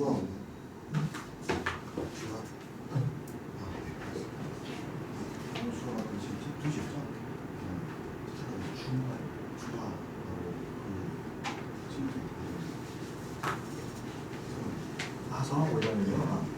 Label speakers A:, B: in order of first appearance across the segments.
A: 주가 없네. 주가. 주가 맞는 지금 두 시죠? 주가 그 지금
B: 아서 오전이요.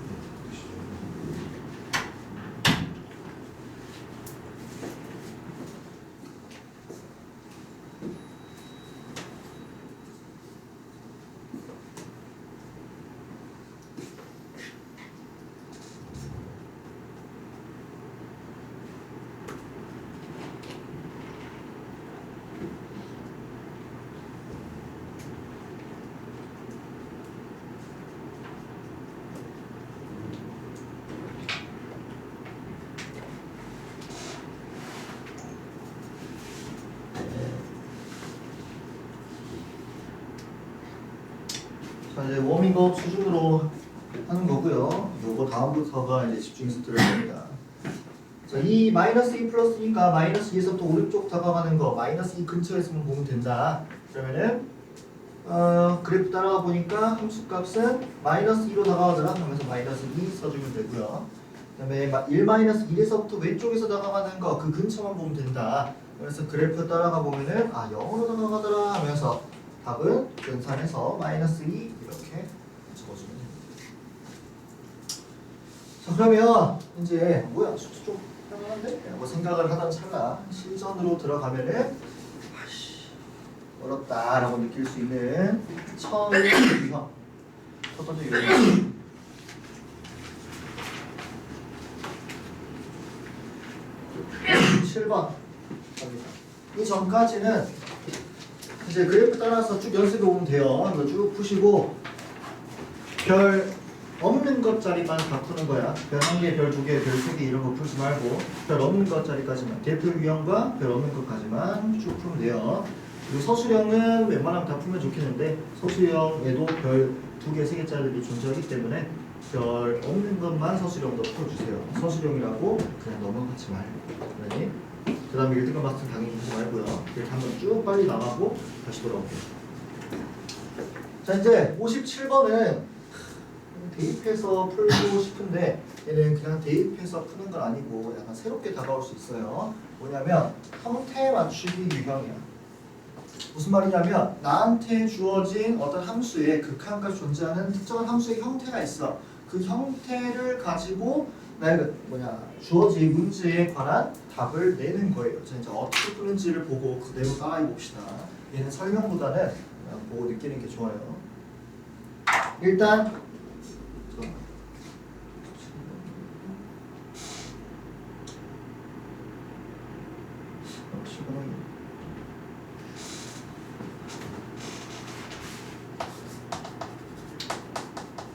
B: 자, 이제 워밍업 수준으로 하는 거고요. 요거 다음부터가 이제 집중해서 들을 겁니다. 자, 이 마이너스 2 플러스니까 마이너스 2에서부터 오른쪽 다가가는 거 마이너스 2 근처에서만 보면 된다. 그러면은 그래프 따라가 보니까 함수 값은 마이너스 2로 다가가더라 하면서 마이너스 2 써주면 되고요. 그 다음에 1 마이너스 1에서부터 왼쪽에서 다가가는 거 그 근처만 보면 된다. 그래서 그래프 따라가 보면은 0으로 다가가더라 하면서 답은 근산에서 마이너스 2 이렇게 적어주면 됩니다. 자, 그러면 이제 뭐야 수수 좀 편안한데? 뭐 생각을 하던 찰나 실전으로 들어가면은 어렵다라고 느낄 수 있는 처음 유형 첫 번째 유형 7번 갑니다. 이 전까지는 이제 그래프 따라서 쭉 연습해 오면 돼요. 이거 쭉 푸시고 별 없는 것짜리만 다 푸는 거야. 별 1개, 별 2개, 별 3개 이런 거 풀지 말고 별 없는 것짜리까지만 대표 유형과 별 없는 것까지만 쭉 풀면 돼요. 그리고 서술형은 웬만하면 다 풀면 좋겠는데 서술형에도 별 2개, 3개짜리들이 존재하기 때문에 별 없는 것만 서술형도 풀어주세요. 서술형이라고 그냥 넘어가지 말고. 그러니 그 다음에 1등급 마스터 당연히 하지 말고요. 이렇게 한번 쭉 빨리 나가고 다시 돌아올게요. 자, 이제 57번은 대입해서 풀고 싶은데 얘는 그냥 대입해서 푸는 건 아니고 약간 새롭게 다가올 수 있어요. 뭐냐면 형태 맞추기 유형이야. 무슨 말이냐면 나한테 주어진 어떤 함수에 극한값이 존재하는 특정한 함수의 형태가 있어. 그 형태를 가지고 나의 주어진 문제에 관한 답을 내는 거예요. 자, 이제 어떻게 푸는지를 보고 그대로 따라해 봅시다. 얘는 설명보다는 그냥 보고 느끼는 게 좋아요. 일단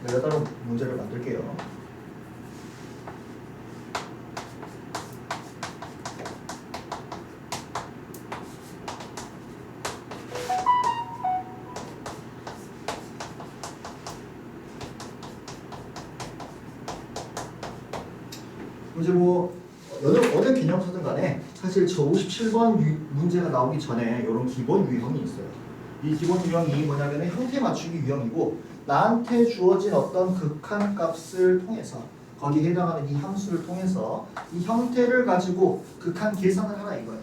B: 내가 따로 문제를 만들게요. 이제 어느 개념서든 간에 사실 저 57번 문제가 나오기 전에 이런 기본 유형이 있어요. 이 기본 유형이 뭐냐면 형태 맞추기 유형이고 나한테 주어진 어떤 극한값을 통해서 거기에 해당하는 이 함수를 통해서 이 형태를 가지고 극한 계산을 하라 이거야.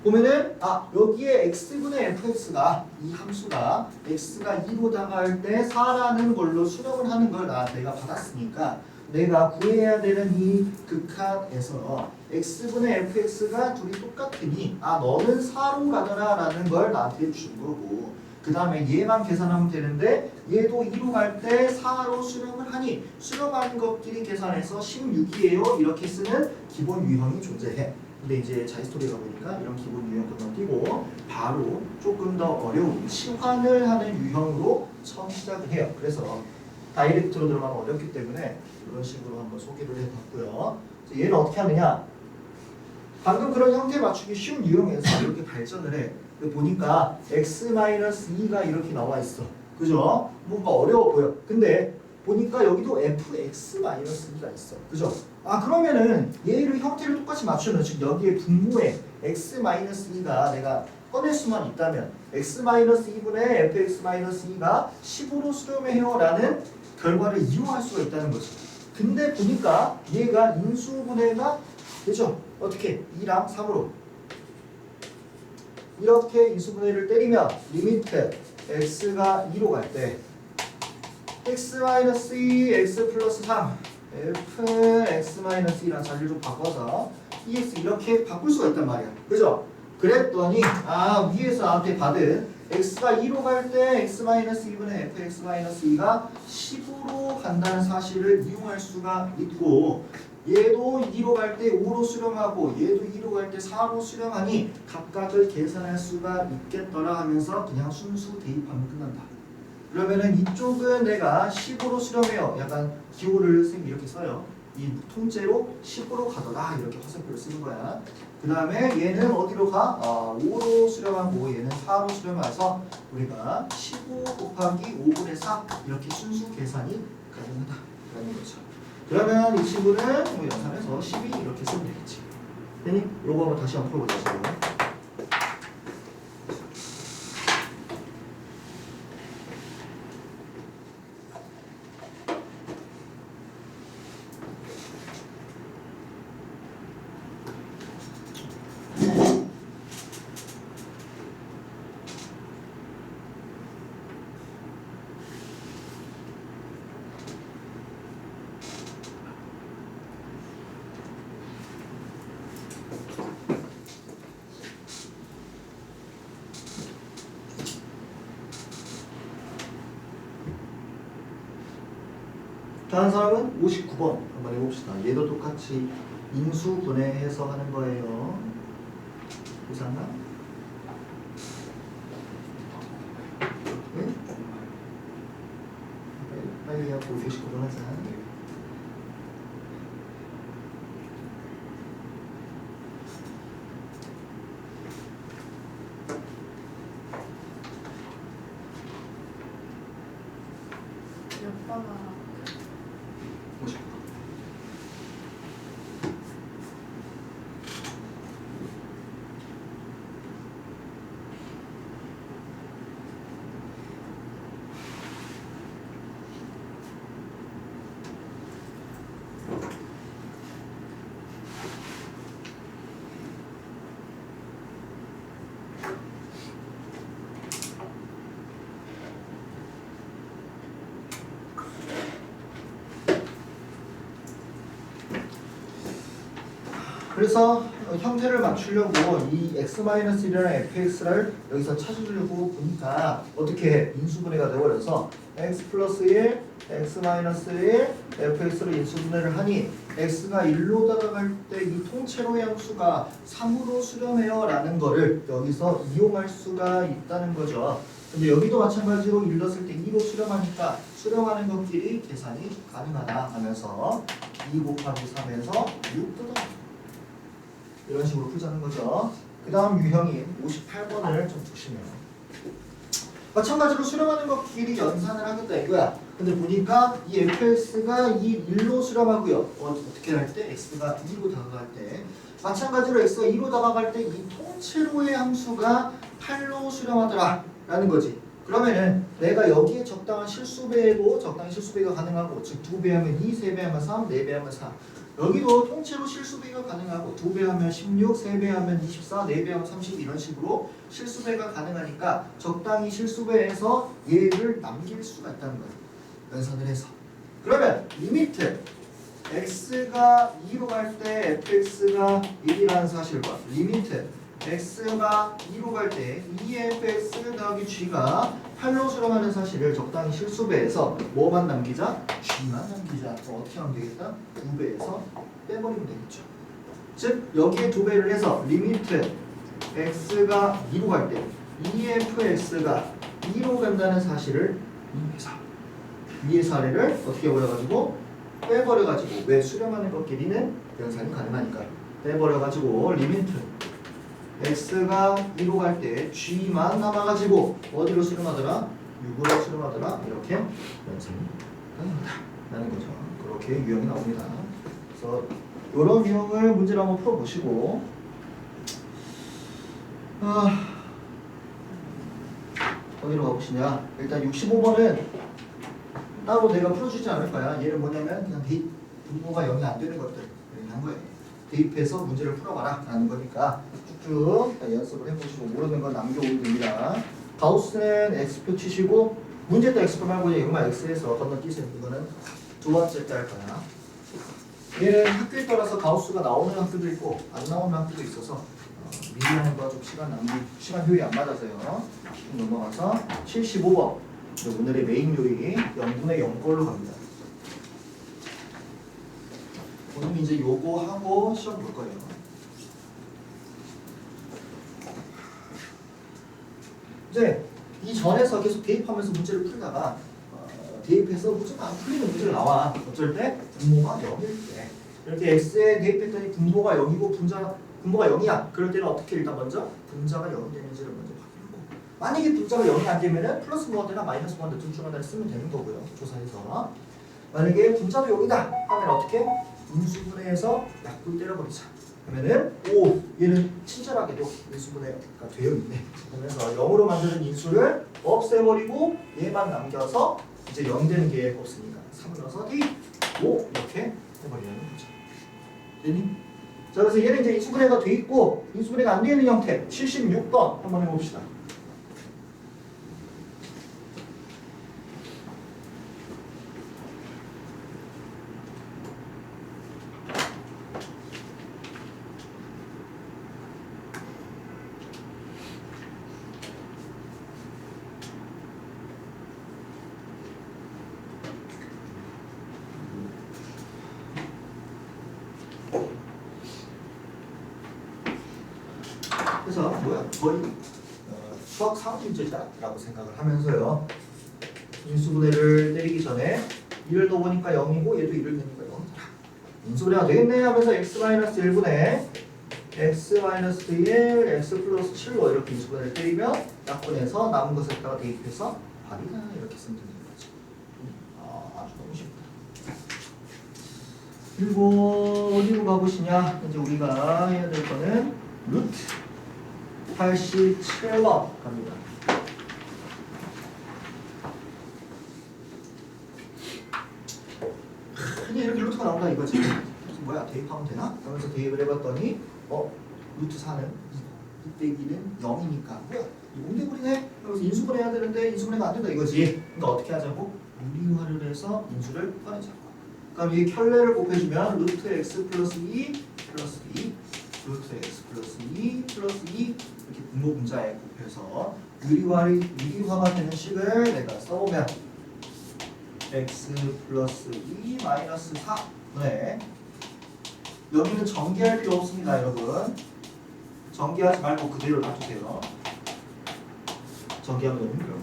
B: 보면은 여기에 x분의 fx가 이 함수가 x가 2로 다가갈 때 4라는 걸로 수렴을 하는 걸 내가 받았으니까 내가 구해야 되는 이 극한에서 x분의 fx가 둘이 똑같으니 너는 4로 가더라 라는 걸 나한테 준 거고 그 다음에 얘만 계산하면 되는데 얘도 2로 갈 때 4로 수렴을 하니 수렴하는 것끼리 계산해서 16이에요 이렇게 쓰는 기본 유형이 존재해. 근데 이제 자이스토리에 가보니까 이런 기본 유형 건너뛰고 바로 조금 더 어려운 치환을 하는 유형으로 처음 시작을 해요. 그래서 다이렉트로 들어가면 어렵기 때문에 이런 식으로 한번 소개를 해봤고요. 얘는 어떻게 하느냐? 방금 그런 형태 맞추기 쉬운 유형에서 이렇게 발전을 해. 보니까 x-2가 이렇게 나와 있어. 그죠? 뭔가 어려워 보여. 근데 보니까 여기도 fx-2가 있어. 그죠? 그러면은 얘를 형태를 똑같이 맞추면 즉 여기에 분모에 x-2가 내가 꺼낼 수만 있다면 x-2분의 fx-2가 10으로 수렴해요 라는 결과를 이용할 수가 있다는 거죠. 근데 보니까 얘가 인수분해가 되죠. 어떻게? 2랑 3으로 이렇게 인수분해를 때리면 리미트 x가 2로 갈 때 x-2 x 플러스 3 f x-2랑 자리를 좀 바꿔서 ex 이렇게 바꿀 수가 있단 말이야. 그죠? 그랬더니 위에서 나한테 받은 x가 2로 갈 때 x-2분의 fx-2가 10으로 간다는 사실을 이용할 수가 있고, 얘도 2로 갈 때 5로 수렴하고 얘도 2로 갈 때 4로 수렴하니 각각을 계산할 수가 있겠더라 하면서 그냥 순수 대입하면 끝난다. 그러면은 이쪽은 내가 10으로 수렴해요. 약간 기호를 선생님이 이렇게 써요. 이 통째로 10으로 가더라 이렇게 화살표를 쓰는 거야. 그 다음에 얘는 어디로 가? 5로 수렴하고 얘는 4로 수렴해서 우리가 15 곱하기 5분의 4 이렇게 순수 계산이 가능하다라는 거죠. 그러면 이 친구는 뭐 연산해서 12 이렇게 쓰면 되겠지. 되니? 요거 한번 다시 한번 풀어보자. 지금. 다른 사람은 59번 한번 해봅시다. 얘도 똑같이 인수분해해서 하는 거예요. 이상나? 네? 빨리 하고 59번 하자.
C: 몇 번아?
B: 59. 그래서 형태를 맞추려고 이 x-1이랑 fx를 여기서 찾으려고 보니까 어떻게 해? 인수분해가 되어버려서 x 플러스 1, x-1, fx로 인수분해를 하니 x가 1로 다가갈 때 이 통째로의 함수가 3으로 수렴해요 라는 거를 여기서 이용할 수가 있다는 거죠. 근데 여기도 마찬가지로 1 넣었을 때 2로 수렴하니까 수렴하는 것끼리 계산이 가능하다 하면서 2 곱하기 3에서 6 뜯어 이런 식으로 풀자는 거죠. 그 다음 유형인 58번을 좀 보시면 마찬가지로 수렴하는 것끼리 연산을 하겠다 이거야. 근데 보니까 이 fx가 이 1로 수렴하고요. 어떻게 할 때? x가 2로 다가갈 때 마찬가지로 x가 2로 다가갈 때 이 통째로의 함수가 8로 수렴하더라 라는 거지. 그러면은 내가 여기에 적당한 실수배도 적당한 실수배가 가능하고, 즉 2배 하면 2, 3배 하면 3, 4배 하면 4. 여기도 통째로 실수배가 가능하고 2배 하면 16, 3배 하면 24, 4배 하면 30 이런 식으로 실수배가 가능하니까 적당히 실수배에서 얘를 남길 수가 있다는 거예요. 연산을 해서. 그러면 리미트 x가 2로 갈 때 fx가 1이라는 사실과 리미트 x가 2로 갈 때 2fx 더하기 g가 8로 수렴하는 사실을 적당히 실수배에서 뭐만 남기자? g만 남기자. 어떻게 하면 되겠다? 2배에서 빼버리면 되겠죠. 즉 여기에 2배를 해서 리미트 x가 2로 갈 때 2fx가 2로 간다는 사실을 위의 사례를 어떻게 해버려가지고 빼버려가지고, 왜 수렴하는 것끼리는 연산이 가능하니까 빼버려가지고 리미트 x가 2로 갈 때 g만 남아가지고 어디로 수렴하더라? 6으로 수렴하더라? 이렇게 연산이 가능하다라는 거죠. 그렇게 유형이 나옵니다. 그래서 이런 유형을 문제를 한번 풀어보시고 어디로 가보시냐. 일단 65번은 따로 내가 풀어주지 않을 거야. 얘는 뭐냐면 그냥 분모가 0이 안 되는 것들 이렇게 한 거예요. 대입해서 문제를 풀어봐라 라는 거니까 쭉쭉 연습을 해보시고 모르는 건 남겨오면 됩니다. 가우스는 X표 치시고 문제 때 X표 말고 이것만 X에서 건너뛰세요. 이거는 두 번째 때 할 거야. 얘는 학교에 따라서 가우스가 나오는 학교도 있고 안 나오는 학교도 있어서 미리 하는 거 좀 시간 효율이 안 맞아서요. 좀 넘어가서 75번 오늘의 메인 요리 0분의 0걸로 갑니다. 오늘 이제 요거 하고 시험 볼 거예요. 이제 이 전에서 계속 대입하면서 문제를 풀다가 대입해서 문제가 안 풀리는 문제가 나와. 어쩔 때 분모가 0일 때 이렇게 x에 대입했더니 분모가 0이고 분모가 0이야. 그럴 때는 어떻게 일단 먼저 분자가 0이 되는지를 먼저 확인하고 만약에 분자가 0이 안 되면은 플러스 무한대나 마이너스 무한대 둘 중 하나를 쓰면 되는 거고요. 조사에서 만약에 분자도 0이다 하면 어떻게? 인수분해해서 약분 때려버리자. 그러면은 오 얘는 친절하게도 인수분해가 되어 있네. 그러면서 0으로 만드는 인수를 없애버리고 얘만 남겨서 이제 0 되는 게 없으니까 3을 넣어서 D 5 이렇게 해버리는 거죠. 되니? 자 그래서 얘는 이제 인수분해가 돼 있고 인수분해가 안 되는 형태 76번 한번 해봅시다. 그래서 뭐야 거의 수학 3문제다라고 생각을 하면서요. 인수분해를 때리기 전에 1을 넣어보니까 0이고 얘도 1을 넣으니까 0이다. 인수분해가 되겠네 하면서 x-1분의 x-1 x 플러스 7로 이렇게 인수분해를 때리면 약분해서 남은 것을 갖다가 대입해서 답이다 이렇게 쓰면 되는 거죠. 아주 너무 쉽다. 그리고 어디로 가보시냐. 이제 우리가 해야 될 거는 루트 87번 갑니다. 근데 이렇게 루트가 나온다 이거지. 그래서 뭐야 대입하면 되나? 하면서 대입을 해봤더니 루트 4는 2 빼기는 0이니까 뭐야 이거 옹대물이네? 그래서 인수분해 해야 되는데 인수분해가 안 된다 이거지. 그러니까 어떻게 하자고? 유리화를 해서 인수를 꺼내자고. 그럼 이 켤레를 곱해주면 루트 x 플러스 2 플러스 2 루트 x 플러스 2 플러스 2 이렇게 분모 분자에 곱해서 유리화가 되는 식을 내가 써보면 x 플러스 2 마이너스 4분의 여기는 전개할 필요 없습니다 여러분. 전개하지 말고 그대로 놔두세요. 전개하면 너무 힘들어요.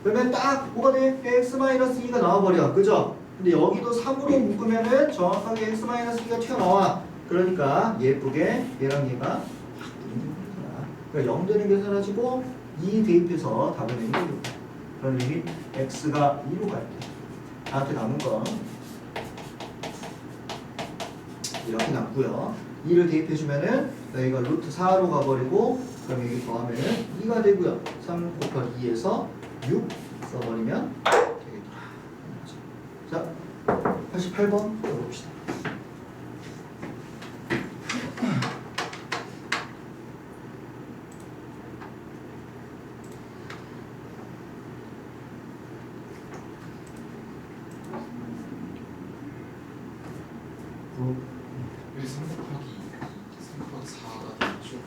B: 그러면 딱 뭐가 돼? x 마이너스 2가 나와버려 그죠? 근데 여기도 3으로 묶으면은 정확하게 x 마이너스 2가 튀어나와. 그러니까 예쁘게 얘랑 얘가 그러니까 0 되는 게 사라지고 2 대입해서 답을 내는 거예요. 그러니 x가 2로 갈 때 나한테 남은 건 이렇게 남고요. 2를 대입해주면은 여기가 루트 4로 가버리고 그럼 여기 더하면은 2가 되고요. 3 곱하기 2에서 6 써버리면 되겠더라. 자, 88번 해봅시다.
D: 여기 3 곱하기 4가 되죠.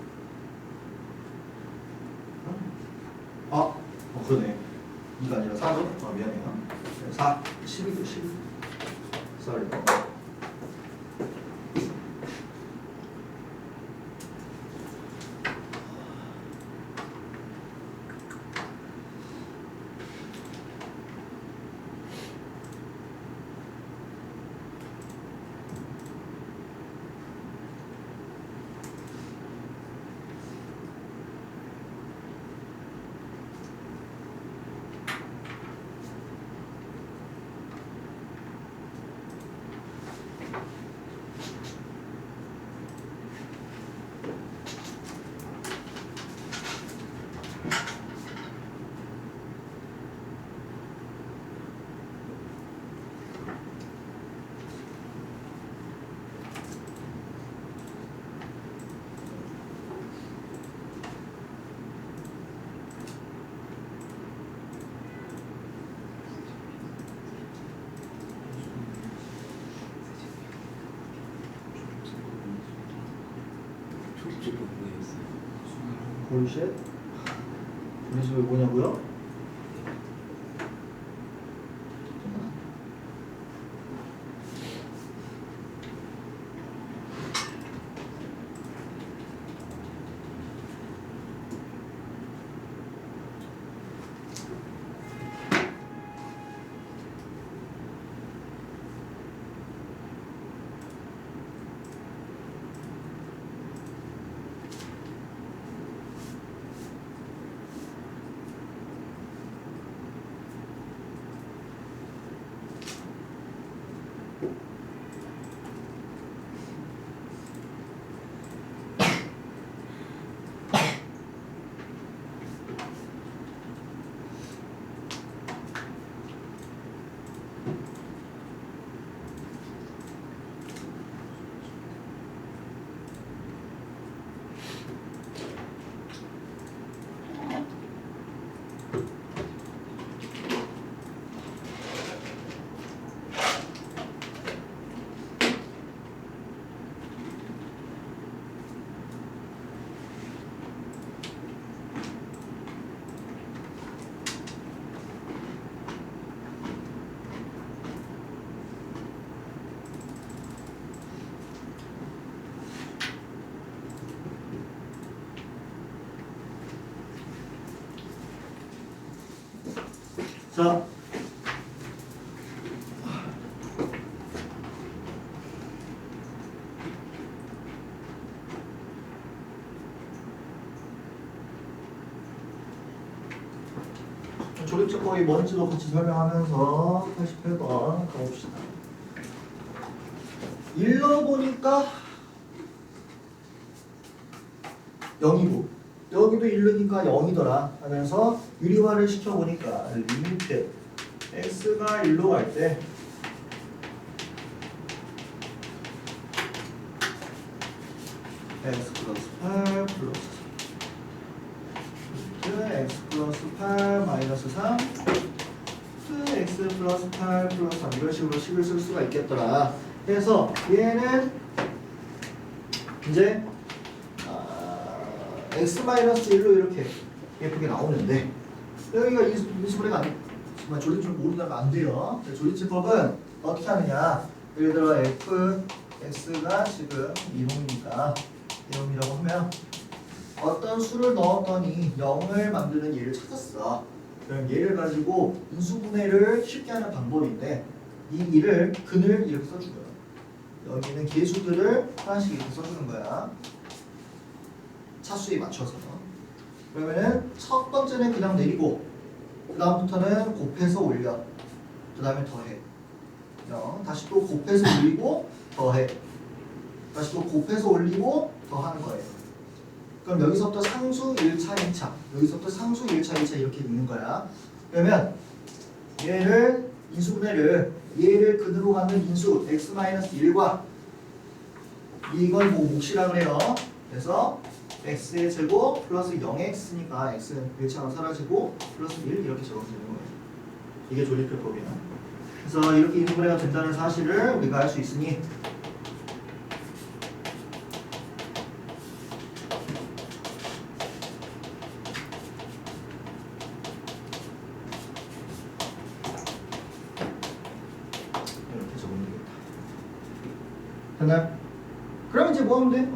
B: 그러네. 2가 아니라 4죠? 미안해요. 4, 12도 12. Sorry. 홀셋 우리 집이 뭐냐고요? 자, 조립제법이 뭔지도 같이 설명하면서 88번 가봅시다. 일러보니까 0이고 여기도 1루니까 0이더라 하면서 유리화를 시켜보니까 리미트 x가 1로 갈 때 x 플러스 8 플러스 x 플러스 8 마이너스 3 x 플러스 8 플러스 3 이런 식으로 식을 쓸 수가 있겠더라. 그래서 얘는 이제 x-1로 이렇게 예쁘게 나오는데 여기가 인수분해가 안 돼. 정말 조립제법 모른다면 안 돼요. 조립제법은 어떻게 하느냐. 예를 들어 f, x가 지금 2놈이니까 2놈이라고 하면 어떤 수를 넣었더니 0을 만드는 얘를 찾았어. 그럼 얘를 가지고 인수분해를 쉽게 하는 방법인데 이 일을 근을 이렇게 써주고요. 여기는 계수들을 하나씩 이렇게 써주는 거야. 차수에 맞춰서. 그러면은 첫 번째는 그냥 내리고 그 다음부터는 곱해서 올려. 그 다음에 더해. 다시 또 곱해서 올리고 더해. 다시 또 곱해서 올리고 더하는 거예요. 그럼 여기서부터 상수 1차, 2차 여기서부터 상수 1차, 2차 이렇게 있는 거야. 그러면 얘를 인수분해를 얘를 근으로 갖는 인수 x-1과 이걸 뭐 몫이라 그래요. 그래서 x의 제곱 플러스 0x니까 x는 1차가 사라지고 플러스 1 이렇게 적으면 되는 거예요. 이게 조립표법이야. 그래서 이렇게 인수분해가 된다는 사실을 우리가 알 수 있으니 이렇게 적으면 되겠다. 됐나요? 그럼 이제 뭐 하면 돼?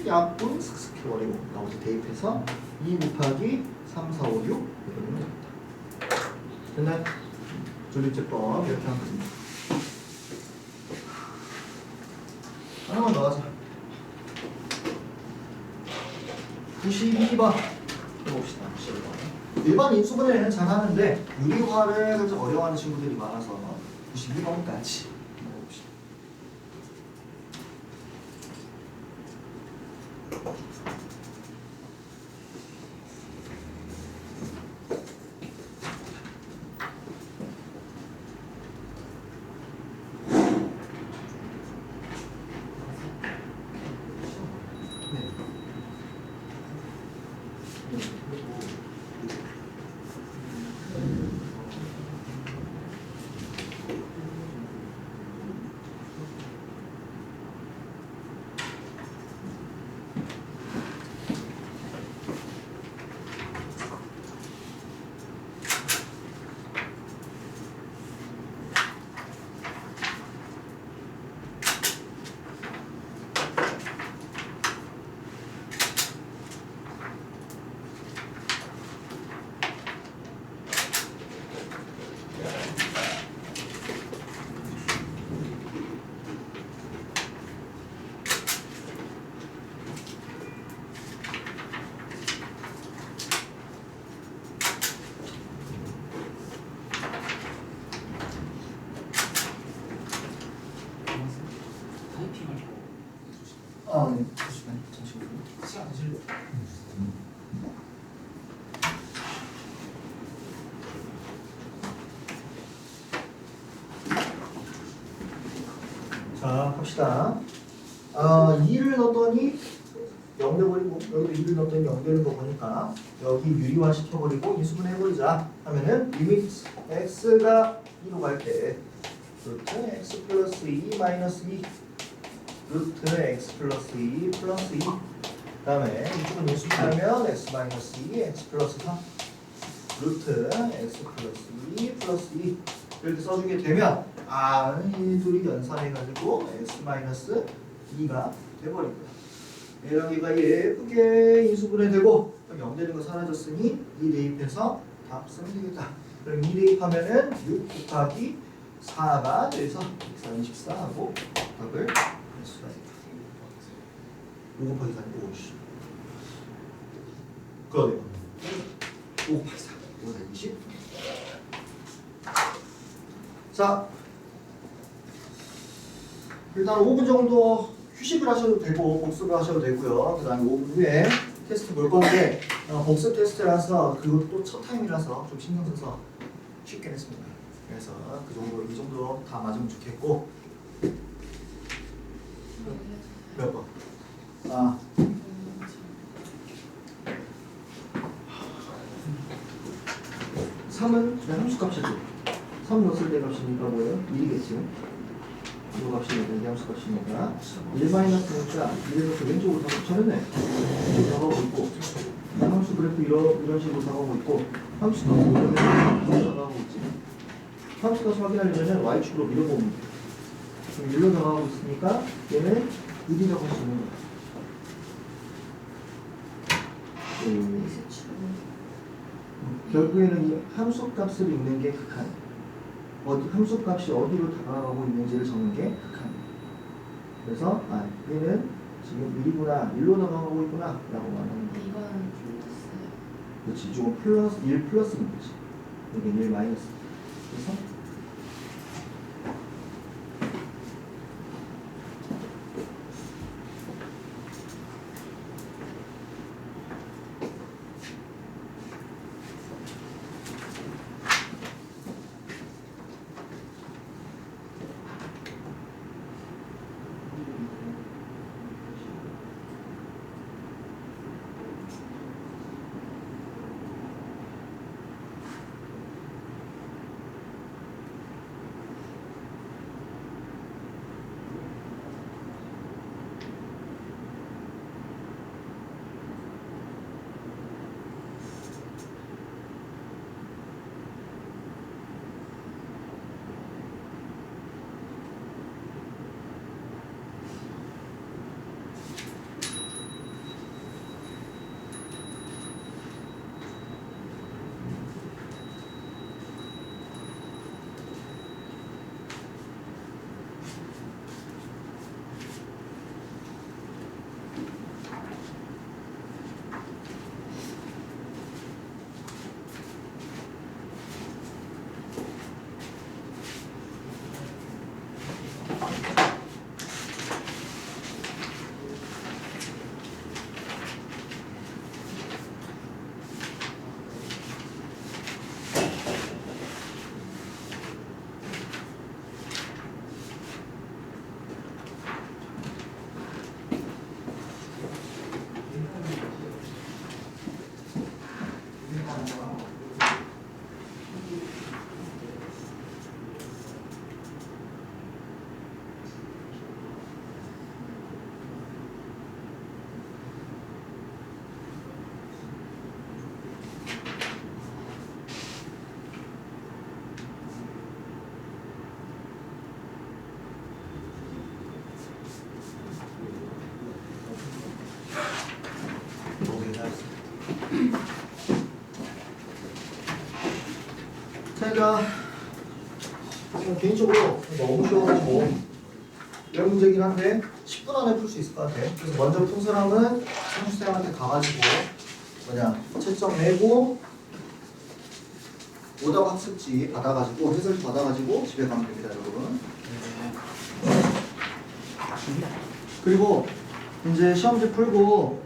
B: 약분 슥슥 버리고 나머지 대입해서 2 곱하기 3, 4, 5, 6 이러면 되겠다. 됐나요? 조립제법 이렇게 하면 됩니다. 하나만 더 하자. 92번 해봅시다. 92번. 일반 인수분해는 잘하는데 유리화를 살짝 어려워하는 친구들이 많아서 92번까지 해봅시다. 네. 잠시만요.
D: 시간 되실래요?
B: 자, 갑시다. 2를 넣었더니 0 돼버리고 여기도 2를 넣었더니 0 되는 거 보니까 여기 유리화 시켜버리고 인수분 해버리자 하면은 리미트 x가 2로 갈 때 루트 x 플러스 2 마이너스 2 루트 x 플러스 2 플러스 2 그 다음에 인수분 인수분하면 x 마이너스 2 x 플러스 3 루트 x 플러스 2 플러스 2 이렇게 써주게 되면 이 둘이 연산해가지고 x 마이너스 2가 돼버린 거야. 여기가 예쁘게 인수분해 되고 0 되는 거 사라졌으니 2 대입해서 답 쓰면 되겠다. 그럼 2 대입하면은 6 곱하기 4가 돼서 124하고 답을 할 수가 있다. 5 곱하기 4, 5씨. 그거네요. 5 곱하기 4, 5는 20. 자, 일단 5분 정도 휴식을 하셔도 되고 복습을 하셔도 되고요. 그 다음에 5분 후에 테스트 볼 건데 복습 테스트라서 그것도 또 첫 타임이라서 좀 신경 써서 쉽게 했습니다. 그래서 그 정도 이 정도 다 맞으면 좋겠고 몇 번? 3은 그냥 함수값이죠. 3 넣었을 때 값이니까 뭐예요? 1이겠죠. 이 값이니까 이 함수 값이니까 1-니까 1을 넣고 왼쪽으로 다 붙여냈네. 왼쪽으로 나가고 있고 함수 그래프 이런 식으로 나가고 있고 함수 값은 이런 식으로 나가고 있지. 함수 값을 확인하려면 y축으로 밀어보면 돼. 그럼 1로 나가고 있으니까 얘는 1이라고 할 수 있는 거야. 결국에는 이 함수 값을 읽는 게 극한. 함수 값이 어디로 다가가고 있는지를 적는 게 극한. 그래서 얘는 지금 1이구나, 1로 다가가고 있구나 라고 말하는 거야.
C: 이거는 플러스예요.
B: 그렇지, 이쪽은 플러스 1 플러스는 거지. 여기 1 마이너스. 그래서 제가 개인적으로 너무 쉬워가지고 이런 문제긴 한데 10분 안에 풀 수 있을 것 같아. 그래서 먼저 푼 사람은 선생님한테 가가지고 채점 내고 오답 학습지 받아가지고 해설지 받아가지고 집에 가면 됩니다, 여러분. 그리고 이제 시험지 풀고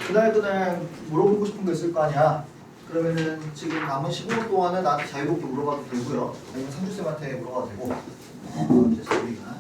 B: 그날 물어보고 싶은 거 있을 거 아니야. 그러면은 지금 남은 15분 동안은 나한테 자유롭게 물어봐도 되고요. 아니면 상주쌤한테 물어봐도 되고. 이제 저희가